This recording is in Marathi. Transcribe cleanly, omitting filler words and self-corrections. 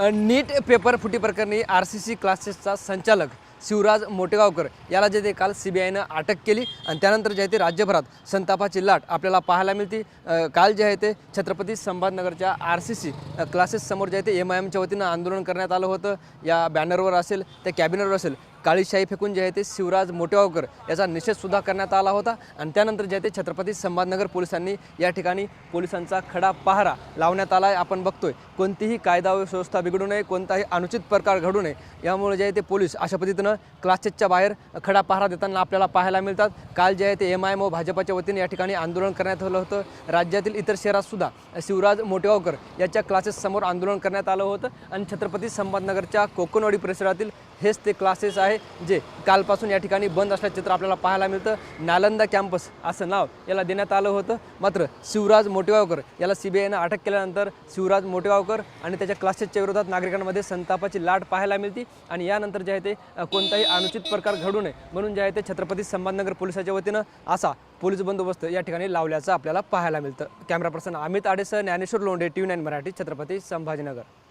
नीट पेपर फुटी प्रकरणी RCC क्लासेसचा संचालक शिवराज मोटेगावकर याला जे ते काल CBIनं अटक केली आणि त्यानंतर जे आहे ते राज्यभरात संतापाची लाट आपल्याला पाहायला मिळते। काल जे आहे ते छत्रपती संभाजीनगरच्या RCC क्लासेस समोर जे आहे ते MIMच्या वतीनं आंदोलन करण्यात आलं होतं। या बॅनरवर असेल त्या कॅबिनरवर असेल काळी शाई फेकून जे आहे ते शिवराज मोटेगावकर याचा निषेधसुद्धा करण्यात आला होता आणि त्यानंतर जे आहे ते छत्रपती संभाजीनगर पोलिसांनी या ठिकाणी पोलिसांचा खडा पहारा लावण्यात आला आहे। आपण बघतोय कोणतीही कायदा व व्यवस्था बिघडू नये, कोणताही अनुचित प्रकार घडू नये यामुळे जे आहे ते पोलीस अशा पद्धतीनं क्लासेसच्या बाहेर खडा पहारा देताना आपल्याला पाहायला मिळतात। काल जे आहे ते MIM व भाजपच्या वतीने या ठिकाणी आंदोलन करण्यात आलं होतं। राज्यातील इतर शहरात सुद्धा शिवराज मोटेगावकर याच्या क्लासेस समोर आंदोलन करण्यात आलं होतं आणि छत्रपती संभाजीनगरच्या कोकणवाडी परिसरातील हेच ते क्लासेस आहे जे कालपासून या ठिकाणी बंद असल्याचं चित्र आपल्याला पाहायला मिळतं। नालंदा कॅम्पस असं नाव याला देण्यात आलं होतं। मात्र शिवराज मोटेगावकर याला CBIनं अटक केल्यानंतर शिवराज मोटेगावकर आणि त्याच्या क्लासेसच्या विरोधात नागरिकांमध्ये संतापाची लाट पाहायला मिळते आणि यानंतर जे आहे ते कोणताही अनुचित प्रकार घडू नये म्हणून जे आहे ते छत्रपती संभाजीनगर पोलिसाच्या वतीनं असा पोलीस बंदोबस्त या ठिकाणी लावल्याचं आपल्याला पाहायला मिळतं। कॅमेरा पर्सन अमित आडेसह ज्ञानेश्वर लोंढे, TV9 मराठी, छत्रपती संभाजीनगर।